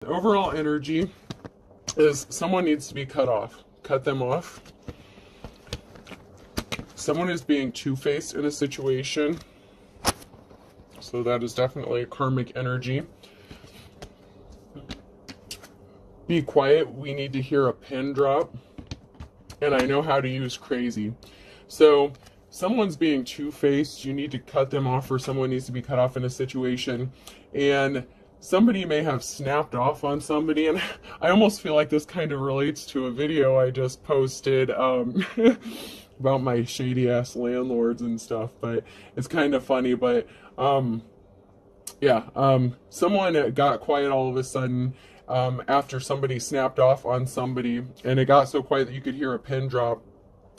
The overall energy is someone needs to be cut off. Cut them off. Someone is being two-faced in a situation. So that is definitely a karmic energy. Be quiet. We need to hear a pin drop. And I know how to use crazy. So someone's being two-faced. You need to cut them off, or someone needs to be cut off in a situation. And somebody may have snapped off on somebody. And I almost feel like this kind of relates to a video I just posted about my shady-ass landlords and stuff. But it's kind of funny. But someone got quiet all of a sudden after somebody snapped off on somebody, and it got so quiet that you could hear a pin drop,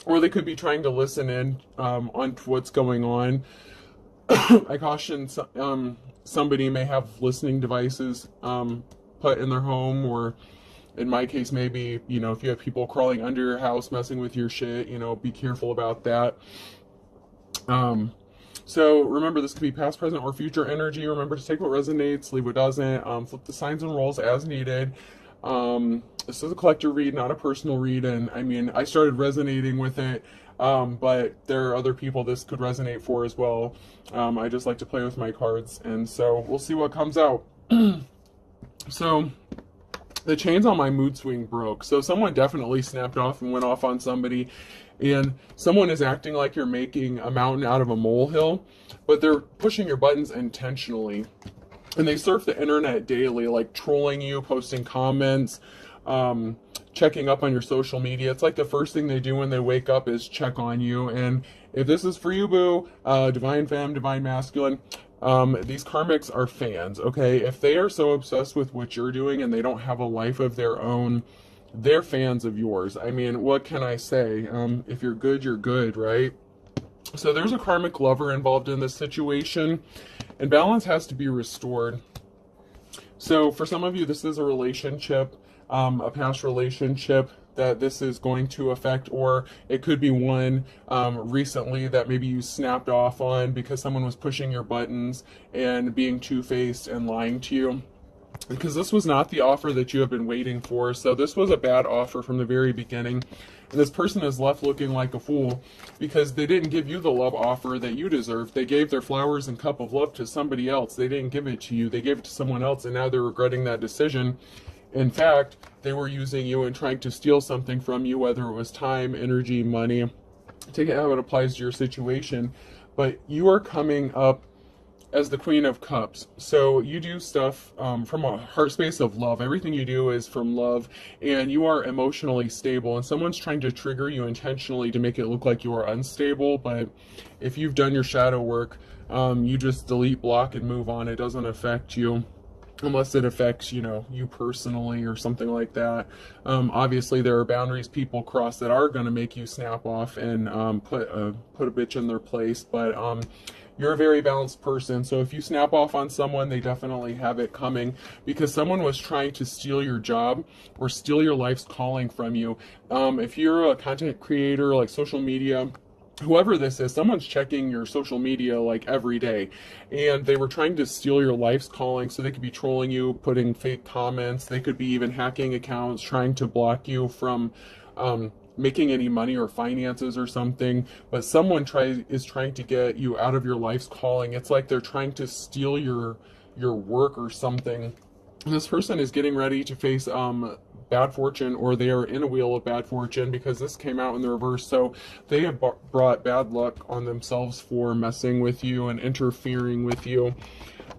or they could be trying to listen in on what's going on. I caution somebody may have listening devices put in their home, or in my case, maybe, if you have people crawling under your house messing with your shit, be careful about that. So remember, this could be past, present, or future energy. Remember to take what resonates, leave what doesn't. Flip the signs and rolls as needed. This is a collector read, not a personal read. And I mean, I started resonating with it, but there are other people this could resonate for as well. I just like to play with my cards, and so we'll see what comes out. So the chains on my mood swing broke. So someone definitely snapped off and went off on somebody. And someone is acting like you're making a mountain out of a molehill, but they're pushing your buttons intentionally. And they surf the internet daily, like trolling you, posting comments, checking up on your social media. It's like the first thing they do when they wake up is check on you. And if this is for you, boo, divine femme, divine masculine, these karmics are fans, okay? If they are so obsessed with what you're doing and they don't have a life of their own, they're fans of yours. I mean, what can I say? If you're good, you're good, right? So there's a karmic lover involved in this situation, and balance has to be restored. So for some of you, this is a relationship, a past relationship that this is going to affect, or it could be one recently that maybe you snapped off on because someone was pushing your buttons and being two-faced and lying to you. Because this was not the offer that you have been waiting for. So this was a bad offer from the very beginning. And this person is left looking like a fool because they didn't give you the love offer that you deserved. They gave their flowers and cup of love to somebody else. They didn't give it to you. They gave it to someone else, and now they're regretting that decision. In fact, they were using you and trying to steal something from you, whether it was time, energy, money. Take it how it applies to your situation. But you are coming up as the Queen of Cups. So you do stuff from a heart space of love. Everything you do is from love, and you are emotionally stable, and someone's trying to trigger you intentionally to make it look like you are unstable. But if you've done your shadow work, you just delete, block, and move on. It doesn't affect you unless it affects, you personally or something like that. Obviously, there are boundaries people cross that are going to make you snap off and put a bitch in their place. But you're a very balanced person. So if you snap off on someone, they definitely have it coming, because someone was trying to steal your job or steal your life's calling from you. If you're a content creator, like social media, whoever this is, someone's checking your social media like every day, and they were trying to steal your life's calling. So they could be trolling you, putting fake comments. They could be even hacking accounts, trying to block you from making any money or finances or something. But someone is trying to get you out of your life's calling. It's like they're trying to steal your work or something. And this person is getting ready to face bad fortune, or they are in a wheel of bad fortune, because this came out in the reverse. So they have brought bad luck on themselves for messing with you and interfering with you.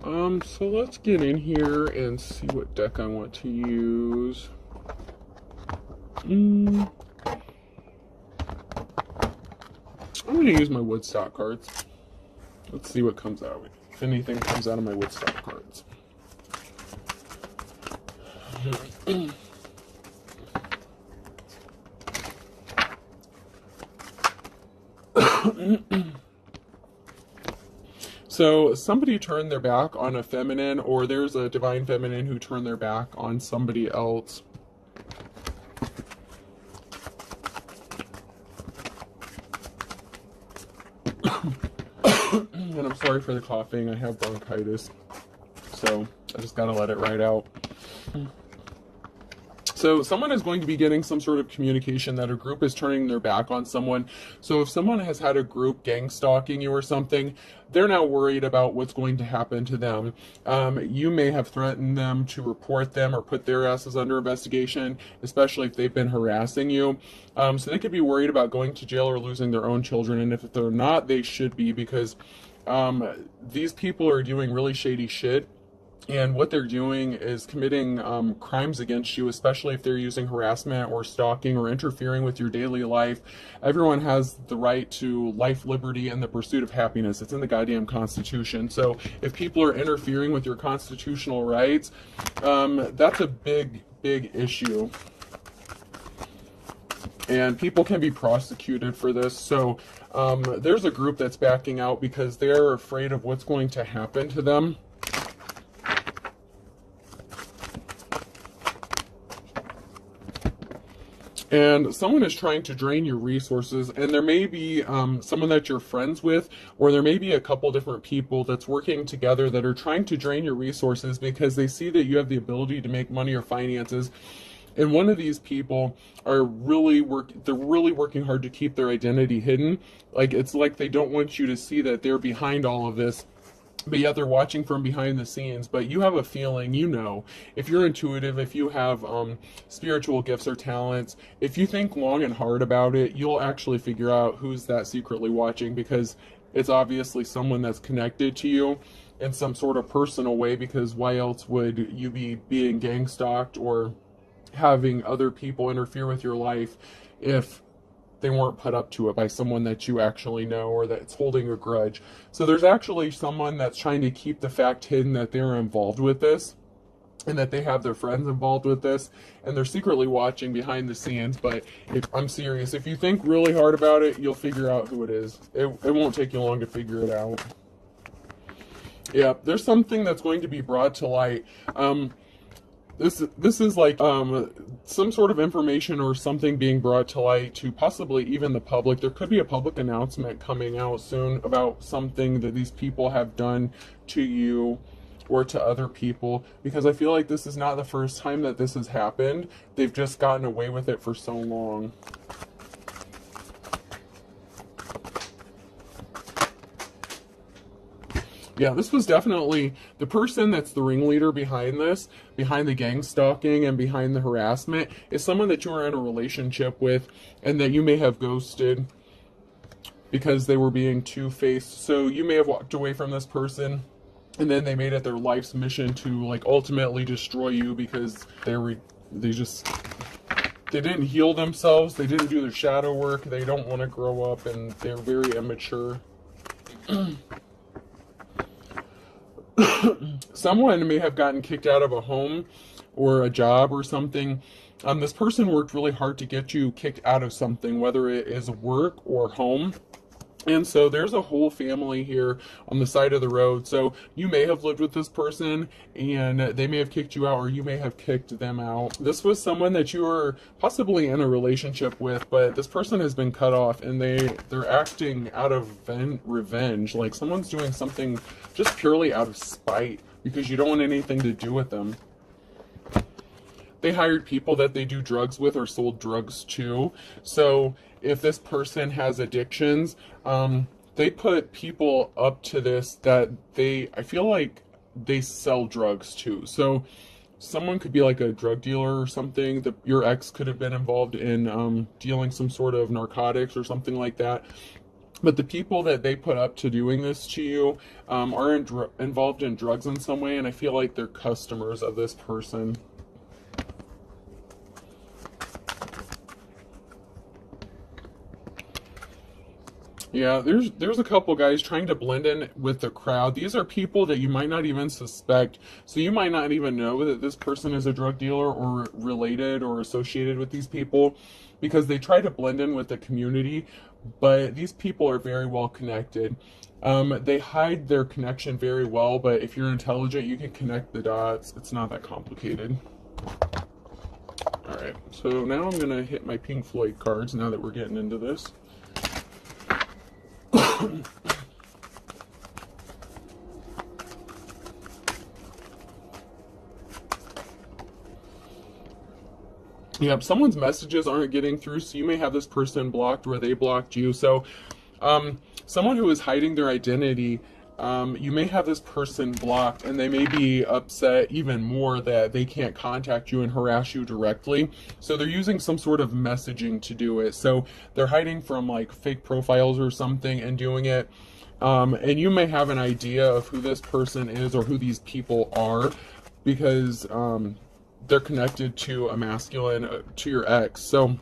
So let's get in here and see what deck I want to use. I'm going to use my Woodstock cards. Let's see what comes out. If anything comes out of my Woodstock cards. So somebody turned their back on a feminine, or there's a divine feminine who turned their back on somebody else. And I'm sorry for the coughing. I have bronchitis, so I just gotta let it right out. So someone is going to be getting some sort of communication that a group is turning their back on someone. So if someone has had a group gang stalking you or something, they're now worried about what's going to happen to them. You may have threatened them to report them or put their asses under investigation, especially if they've been harassing you. So they could be worried about going to jail or losing their own children. And if they're not, they should be, because these people are doing really shady shit. And what they're doing is committing crimes against you, especially if they're using harassment or stalking or interfering with your daily life. Everyone has the right to life, liberty, and the pursuit of happiness. It's in the goddamn Constitution. So if people are interfering with your constitutional rights, that's a big, big issue. And people can be prosecuted for this. So there's a group that's backing out because they're afraid of what's going to happen to them. And someone is trying to drain your resources, and there may be someone that you're friends with, or there may be a couple different people that's working together that are trying to drain your resources because they see that you have the ability to make money or finances. And one of these people are really working hard to keep their identity hidden. Like, it's like they don't want you to see that they're behind all of this, but yet they're watching from behind the scenes. But you have a feeling, you know, if you're intuitive, if you have spiritual gifts or talents, if you think long and hard about it, you'll actually figure out who's that secretly watching, because it's obviously someone that's connected to you in some sort of personal way, because why else would you be being gang stalked or having other people interfere with your life if they weren't put up to it by someone that you actually know or that's holding a grudge. So there's actually someone that's trying to keep the fact hidden that they're involved with this and that they have their friends involved with this, and they're secretly watching behind the scenes. But I'm serious, if you think really hard about it, you'll figure out who it is. It won't take you long to figure it out. Yeah, there's something that's going to be brought to light. This is like some sort of information or something being brought to light to possibly even the public. There could be a public announcement coming out soon about something that these people have done to you or to other people, because I feel like this is not the first time that this has happened. They've just gotten away with it for so long. Yeah, this was definitely the person that's the ringleader behind this, behind the gang stalking and behind the harassment, is someone that you are in a relationship with and that you may have ghosted because they were being two-faced. So you may have walked away from this person, and then they made it their life's mission to like ultimately destroy you because they didn't heal themselves, they didn't do their shadow work, they don't want to grow up, and they're very immature. Someone may have gotten kicked out of a home or a job or something. This person worked really hard to get you kicked out of something, whether it is work or home. And so there's a whole family here on the side of the road. So you may have lived with this person and they may have kicked you out, or you may have kicked them out. This was someone that you were possibly in a relationship with, but this person has been cut off, and they're acting out of revenge. Like someone's doing something just purely out of spite because you don't want anything to do with them. They hired people that they do drugs with or sold drugs to. So if this person has addictions, they put people up to this that I feel like they sell drugs to. So someone could be like a drug dealer or something. Your ex could have been involved in dealing some sort of narcotics or something like that. But the people that they put up to doing this to you are involved in drugs in some way, and I feel like they're customers of this person. Yeah, there's a couple guys trying to blend in with the crowd. These are people that you might not even suspect. So you might not even know that this person is a drug dealer or related or associated with these people, because they try to blend in with the community. But these people are very well connected. They hide their connection very well, but if you're intelligent, you can connect the dots. It's not that complicated. Alright, so now I'm going to hit my Pink Floyd cards now that we're getting into this. Yep, someone's messages aren't getting through, so you may have this person blocked where they blocked you. So, someone who is hiding their identity, you may have this person blocked, and they may be upset even more that they can't contact you and harass you directly. So they're using some sort of messaging to do it. So they're hiding from like fake profiles or something and doing it. And you may have an idea of who this person is or who these people are, because they're connected to a masculine, to your ex. So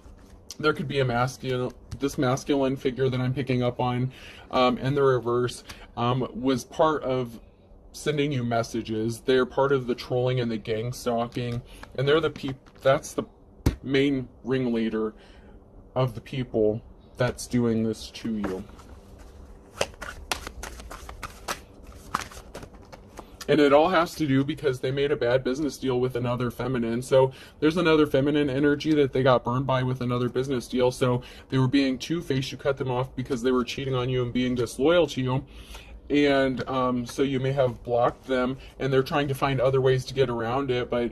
there could be a masculine, this masculine figure that I'm picking up on, in the reverse, was part of sending you messages. They're part of the trolling and the gang stalking, and they're the that's the main ringleader of the people that's doing this to you. And it all has to do because they made a bad business deal with another feminine. So there's another feminine energy that they got burned by with another business deal. So they were being two-faced. You cut them off because they were cheating on you and being disloyal to you. And so you may have blocked them, and they're trying to find other ways to get around it. But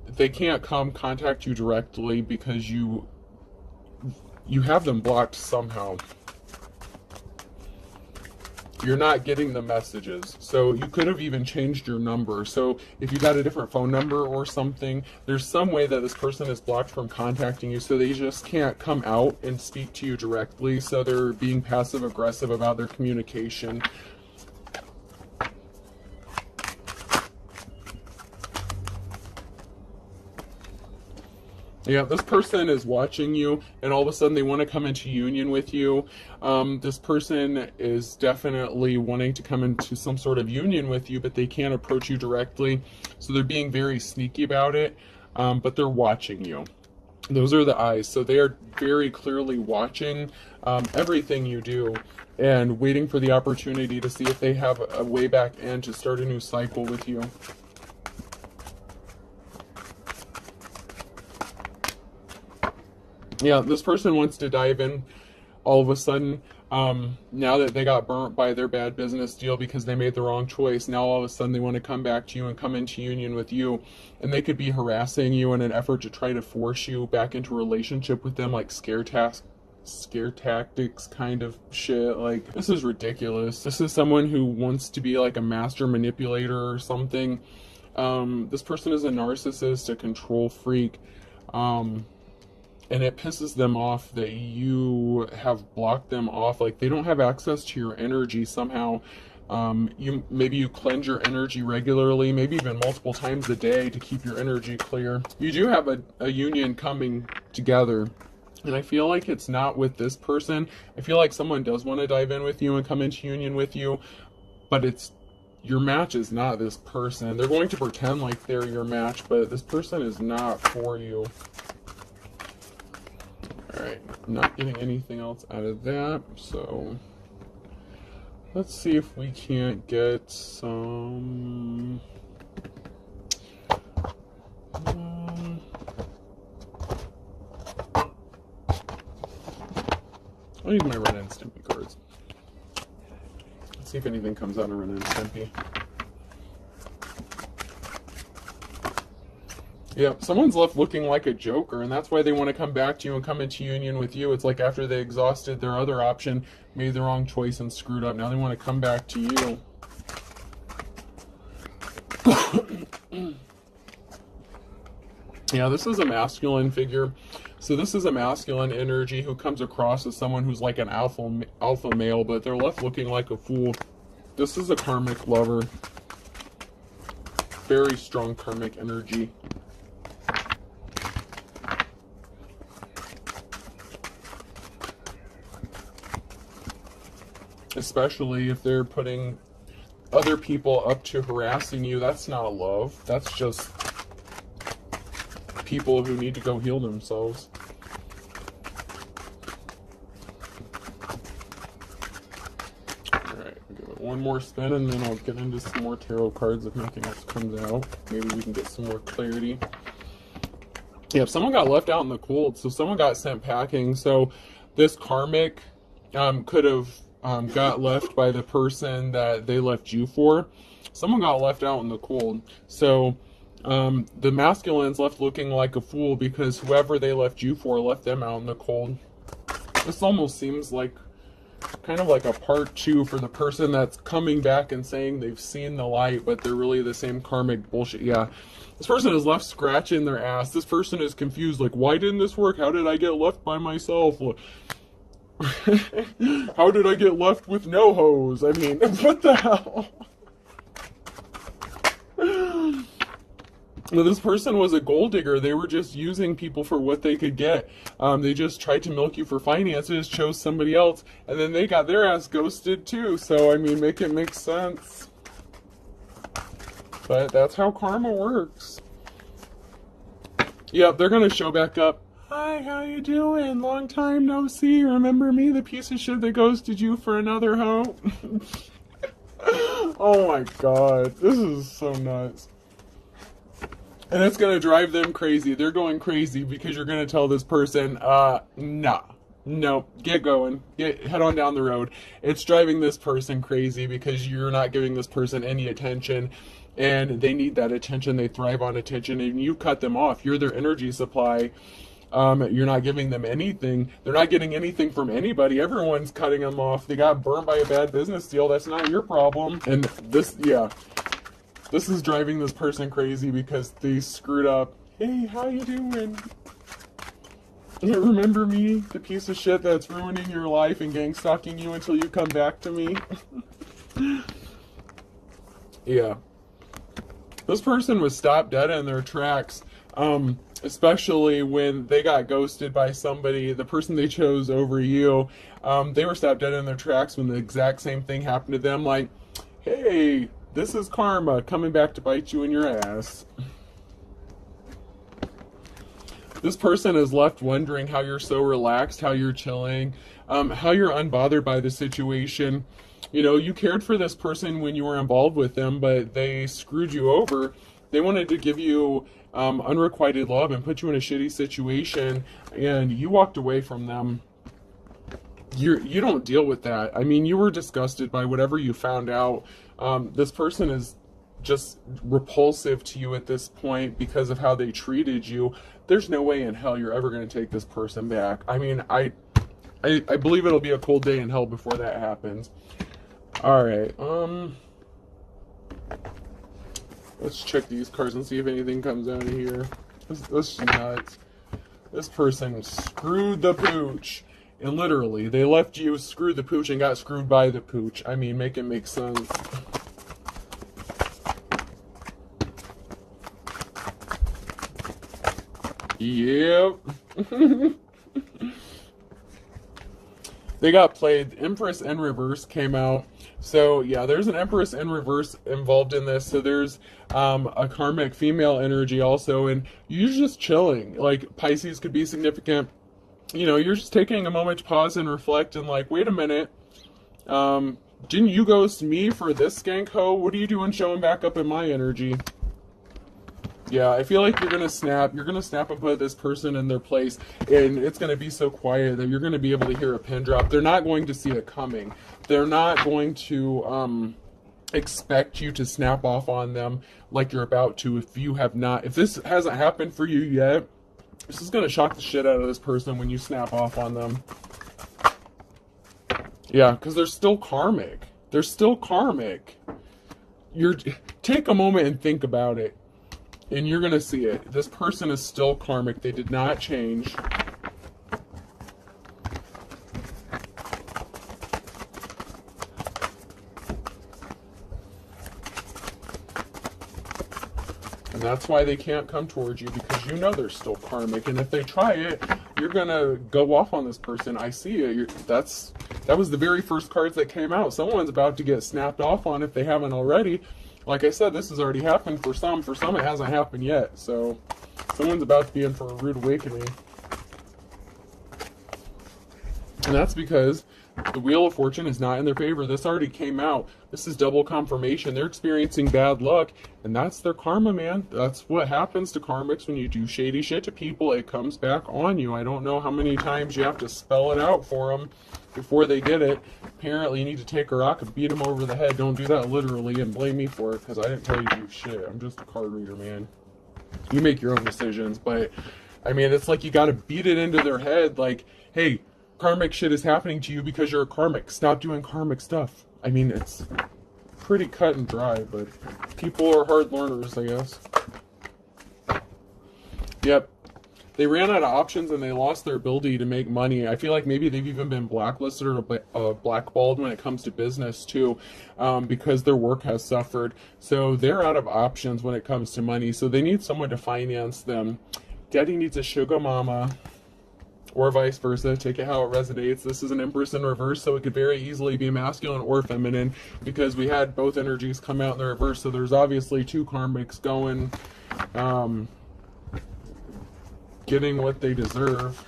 they can't come contact you directly because you have them blocked somehow. You're not getting the messages. So you could have even changed your number. So if you got a different phone number or something, there's some way that this person is blocked from contacting you, so they just can't come out and speak to you directly. So they're being passive aggressive about their communication. Yeah, this person is watching you, and all of a sudden they want to come into union with you. This person is definitely wanting to come into some sort of union with you, but they can't approach you directly. So they're being very sneaky about it, but they're watching you. Those are the eyes. So they are very clearly watching everything you do and waiting for the opportunity to see if they have a way back in to start a new cycle with you. Yeah, this person wants to dive in all of a sudden, now that they got burnt by their bad business deal because they made the wrong choice. Now all of a sudden they want to come back to you and come into union with you, and they could be harassing you in an effort to try to force you back into a relationship with them, like scare tactics kind of shit. Like, this is ridiculous. This is someone who wants to be like a master manipulator or something. This person is a narcissist, a control freak. And it pisses them off that you have blocked them off. Like, they don't have access to your energy somehow. Maybe you cleanse your energy regularly, maybe even multiple times a day to keep your energy clear. You do have a union coming together. And I feel like it's not with this person. I feel like someone does want to dive in with you and come into union with you, but your match is not this person. They're going to pretend like they're your match, but this person is not for you. Alright, not getting anything else out of that, so let's see if we can't get some... I'll use my Ren and Stimpy cards. Let's see if anything comes out of Ren and Stimpy. Yeah, someone's left looking like a joker, and that's why they want to come back to you and come into union with you. It's like after they exhausted their other option, made the wrong choice and screwed up. Now they want to come back to you. Yeah, this is a masculine figure. So this is a masculine energy who comes across as someone who's like an alpha male, but they're left looking like a fool. This is a karmic lover. Very strong karmic energy. Especially if they're putting other people up to harassing you. That's not love. That's just people who need to go heal themselves. Alright, I'll give it one more spin and then I'll get into some more tarot cards if nothing else comes out. Maybe we can get some more clarity. Yeah, someone got left out in the cold, so someone got sent packing. So this karmic could have got left by the person that they left you for. Someone got left out in the cold. So The masculine's left looking like a fool because whoever they left you for left them out in the cold. This almost seems like kind of like a part 2 for the person that's coming back and saying they've seen the light, but they're really the same karmic bullshit. Yeah. This person is left scratching their ass. This person is confused, like, why didn't this work? How did I get left by myself? How did I get left with no hose? I mean, what the hell? Now, this person was a gold digger. They were just using people for what they could get. They just tried to milk you for finances, chose somebody else, and then they got their ass ghosted too. So, I mean, make it make sense. But that's how karma works. Yep, they're going to show back up. Hi, how you doing? Long time no see. Remember me, the piece of shit that ghosted you for another hoe? Oh my god, this is so nuts. And it's going to drive them crazy. They're going crazy because you're going to tell this person, nah. No, get going. Head on down the road. It's driving this person crazy because you're not giving this person any attention. And they need that attention. They thrive on attention. And you cut them off. You're their energy supply. You're not giving them anything. They're not getting anything from anybody. Everyone's cutting them off. They got burned by a bad business deal. That's not your problem. And this, yeah. This is driving this person crazy because they screwed up. Hey, how you doing? Remember me, the piece of shit that's ruining your life and gang stalking you until you come back to me? Yeah. This person was stopped dead in their tracks, especially when they got ghosted by somebody, the person they chose over you. They were stopped dead in their tracks when the exact same thing happened to them. Like, hey, this is karma coming back to bite you in your ass. This person is left wondering how you're so relaxed, how you're chilling, how you're unbothered by the situation. You know, you cared for this person when you were involved with them, but they screwed you over. They wanted to give you unrequited love and put you in a shitty situation, and you walked away from them. You don't deal with that. I mean, you were disgusted by whatever you found out. This person is just repulsive to you at this point because of how they treated you. There's no way in hell you're ever going to take this person back. I mean, I believe it'll be a cold day in hell before that happens. Alright, let's check these cards and see if anything comes out of here. This is nuts. This person screwed the pooch. And literally, they left you, screwed the pooch, and got screwed by the pooch. I mean, make it make sense. Yep. They got played. The Empress in reverse came out. So yeah, there's an Empress in reverse involved in this. So there's a karmic female energy also, and you're just chilling. Like, Pisces could be significant. You know, you're just taking a moment to pause and reflect and like, wait a minute. Didn't you ghost me for this skank hoe? What are you doing showing back up in my energy? Yeah, I feel like you're going to snap. You're going to snap and put this person in their place. And it's going to be so quiet that you're going to be able to hear a pin drop. They're not going to see it coming. They're not going to expect you to snap off on them like you're about to if you have not. If this hasn't happened for you yet, this is going to shock the shit out of this person when you snap off on them. Yeah, because they're still karmic. They're still karmic. Take a moment and think about it. And you're going to see it. This person is still karmic. They did not change. And that's why they can't come towards you, because you know they're still karmic. And if they try it, you're going to go off on this person. I see it. That was the very first cards that came out. Someone's about to get snapped off on if they haven't already. Like I said, this has already happened for some. For some, it hasn't happened yet. So, someone's about to be in for a rude awakening. And that's because the Wheel of Fortune is not in their favor. This already came out. This is double confirmation. They're experiencing bad luck. And that's their karma, man. That's what happens to karmics when you do shady shit to people. It comes back on you. I don't know how many times you have to spell it out for them before they get it. Apparently, you need to take a rock and beat them over the head. Don't do that literally and blame me for it, because I didn't tell you to do shit. I'm just a card reader, man. You make your own decisions, but I mean, it's like you got to beat it into their head like, hey, karmic shit is happening to you because you're a karmic. Stop doing karmic stuff. I mean, it's pretty cut and dry, but people are hard learners, I guess. Yep. They ran out of options and they lost their ability to make money. I feel like maybe they've even been blacklisted or blackballed when it comes to business too, because their work has suffered. So they're out of options when it comes to money. So they need someone to finance them. Daddy needs a sugar mama, or vice versa. Take it how it resonates. This is an Empress in reverse, so it could very easily be masculine or feminine because we had both energies come out in the reverse. So there's obviously two karmics going, getting what they deserve.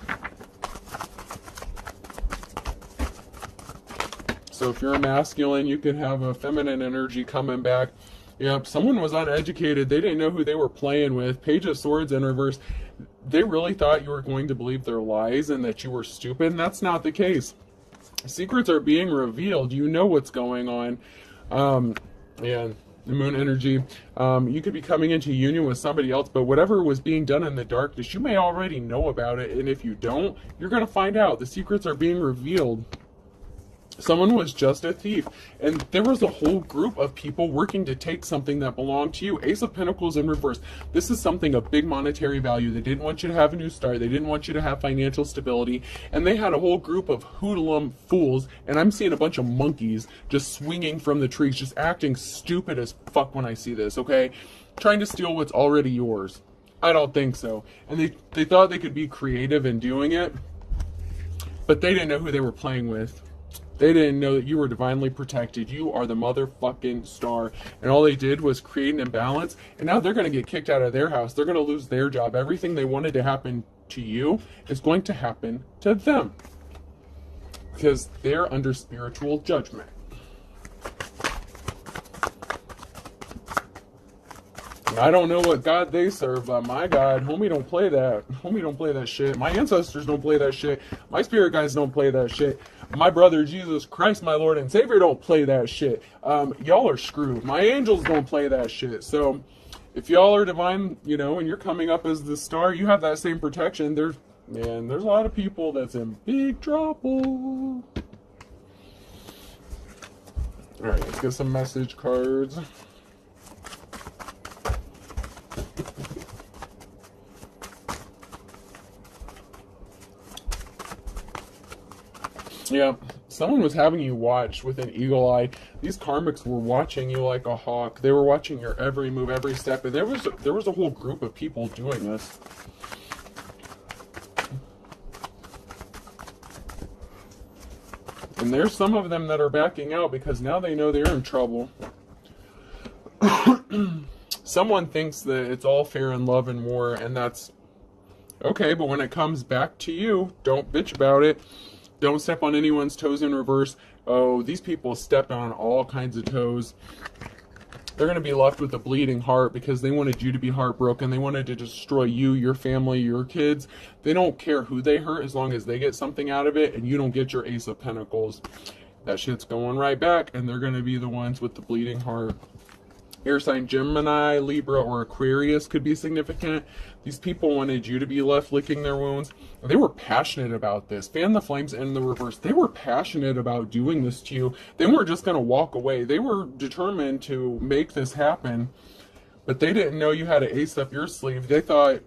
So if you're a masculine, you can have a feminine energy coming back. Yep, someone was uneducated. They didn't know who they were playing with. Page of Swords in reverse. They really thought you were going to believe their lies and that you were stupid, and that's not the case. Secrets are being revealed. You know what's going on. Yeah, the moon energy. You could be coming into union with somebody else, but whatever was being done in the darkness, you may already know about it, and if you don't, you're going to find out. The secrets are being revealed. Someone was just a thief, and there was a whole group of people working to take something that belonged to you. Ace of Pentacles in reverse. This is something of big monetary value. They didn't want you to have a new start. They didn't want you to have financial stability, and they had a whole group of hoodlum fools, and I'm seeing a bunch of monkeys just swinging from the trees, just acting stupid as fuck when I see this, okay? Trying to steal what's already yours. I don't think so. And they thought they could be creative in doing it, but they didn't know who they were playing with. They didn't know that you were divinely protected. You are the motherfucking star. And all they did was create an imbalance. And now they're going to get kicked out of their house. They're going to lose their job. Everything they wanted to happen to you is going to happen to them. Because they're under spiritual judgment. And I don't know what God they serve, but my God, homie don't play that. Homie don't play that shit. My ancestors don't play that shit. My spirit guides don't play that shit. My brother, Jesus Christ, my Lord and Savior, don't play that shit. Y'all are screwed. My angels don't play that shit. So if y'all are divine, you know, and you're coming up as the star, you have that same protection. There's a lot of people that's in big trouble. All right, let's get some message cards. Yeah, someone was having you watch with an eagle eye. These karmics were watching you like a hawk. They were watching your every move, every step, and there was a whole group of people doing this. And there's some of them that are backing out because now they know they're in trouble. Someone thinks that it's all fair in love and war, and that's okay, but when it comes back to you, don't bitch about it. Don't step on anyone's toes in reverse. Oh, these people stepped on all kinds of toes. They're going to be left with a bleeding heart because they wanted you to be heartbroken. They wanted to destroy you, your family, your kids. They don't care who they hurt as long as they get something out of it and you don't get your Ace of Pentacles. That shit's going right back, and they're going to be the ones with the bleeding heart. Air sign Gemini, Libra, or Aquarius could be significant. These people wanted you to be left licking their wounds. They were passionate about this. Fan the flames in the reverse. They were passionate about doing this to you. They weren't just going to walk away. They were determined to make this happen. But they didn't know you had an ace up your sleeve. They thought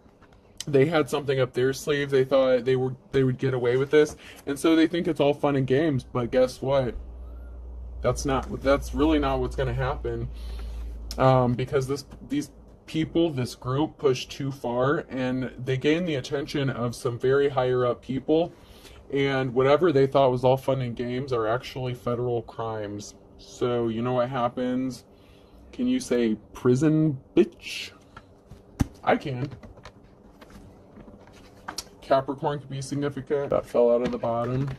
they had something up their sleeve. They thought they would get away with this. And so they think it's all fun and games. But guess what? That's really not what's going to happen. Because these people, this group, pushed too far, and they gained the attention of some very higher up people, and whatever they thought was all fun and games are actually federal crimes. So you know what happens? Can you say prison, bitch? I can. Capricorn could be significant. That fell out of the bottom.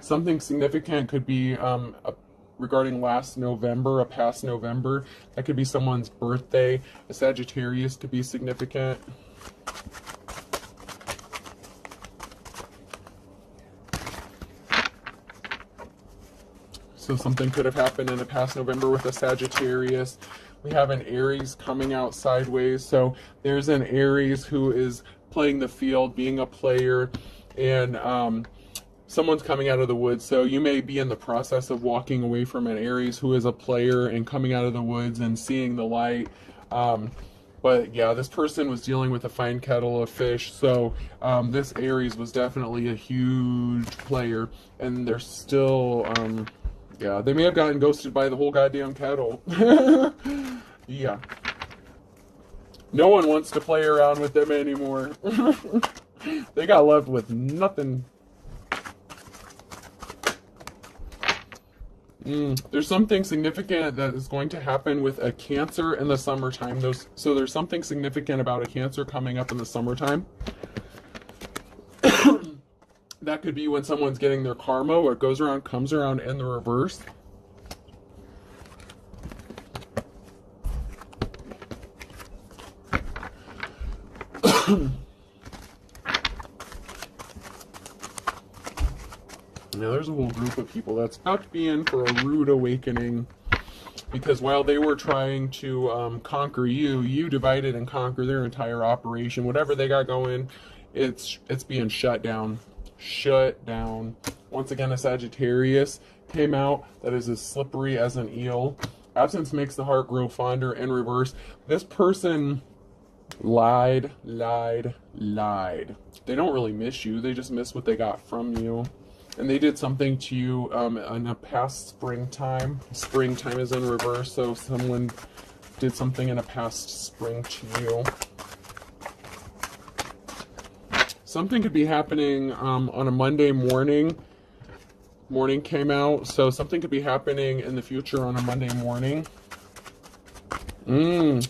Something significant could be regarding last November, a past November. That could be someone's birthday. A Sagittarius could be significant. So something could have happened in the past November with a Sagittarius. We have an Aries coming out sideways. So there's an Aries who is playing the field, being a player, and someone's coming out of the woods. So you may be in the process of walking away from an Aries who is a player and coming out of the woods and seeing the light. But yeah, this person was dealing with a fine kettle of fish. So this Aries was definitely a huge player, and they're still, yeah, they may have gotten ghosted by the whole goddamn kettle. Yeah. No one wants to play around with them anymore. They got left with nothing. There's something significant that is going to happen with a Cancer in the summertime. So there's something significant about a Cancer coming up in the summertime. That could be when someone's getting their karma. What goes around comes around in the reverse. Now there's a whole group of people that's about to be in for a rude awakening, because while they were trying to conquer you, you divided and conquered their entire operation. Whatever they got going, it's being shut down. Shut down. Once again, a Sagittarius came out that is as slippery as an eel. Absence makes the heart grow fonder. In reverse, this person lied. They don't really miss you. They just miss what they got from you. And they did something to you in a past springtime. Springtime is in reverse, so someone did something in a past spring to you. Something could be happening on a Monday morning. Morning came out, so something could be happening in the future on a Monday morning.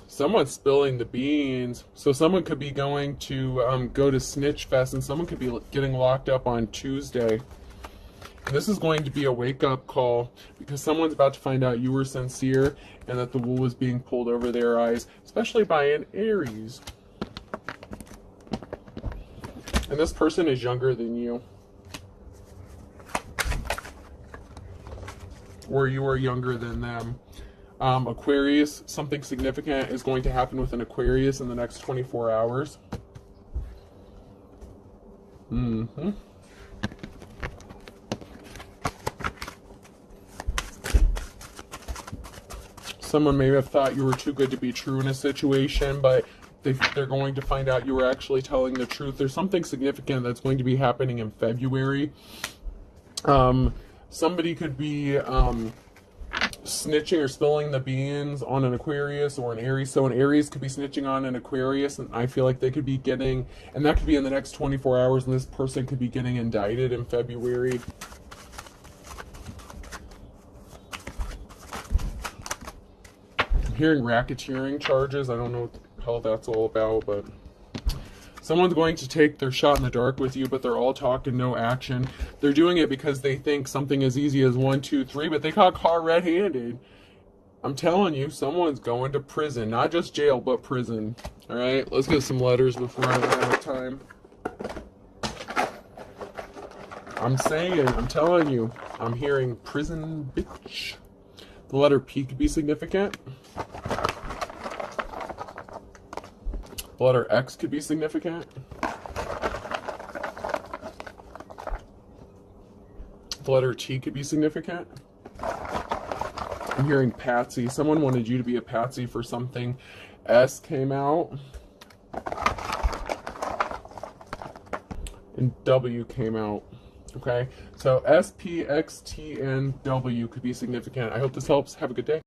Someone's spilling the beans. So someone could be going to go to Snitch Fest, and someone could be getting locked up on Tuesday. And this is going to be a wake-up call, because someone's about to find out you were sincere and that the wool was being pulled over their eyes, especially by an Aries. And this person is younger than you. Or you are younger than them. Aquarius, something significant is going to happen with an Aquarius in the next 24 hours. Someone may have thought you were too good to be true in a situation, but they're going to find out you were actually telling the truth. There's something significant that's going to be happening in February. Somebody could be snitching or spilling the beans on an Aquarius or an Aries. So an Aries could be snitching on an Aquarius, and I feel like they could be getting, and that could be in the next 24 hours, and this person could be getting indicted in February. I'm hearing racketeering charges. I don't know what the hell that's all about, but someone's going to take their shot in the dark with you, but they're all talk and no action. They're doing it because they think something as easy as 1, 2, 3, but they got caught red-handed. I'm telling you, someone's going to prison. Not just jail, but prison. All right, let's get some letters before I run out of time. I'm saying, I'm telling you, I'm hearing prison, bitch. The letter P could be significant. The letter X could be significant. The letter T could be significant. I'm hearing patsy. Someone wanted you to be a patsy for something. S came out. And W came out. Okay? So S, P, X, T, and W could be significant. I hope this helps. Have a good day.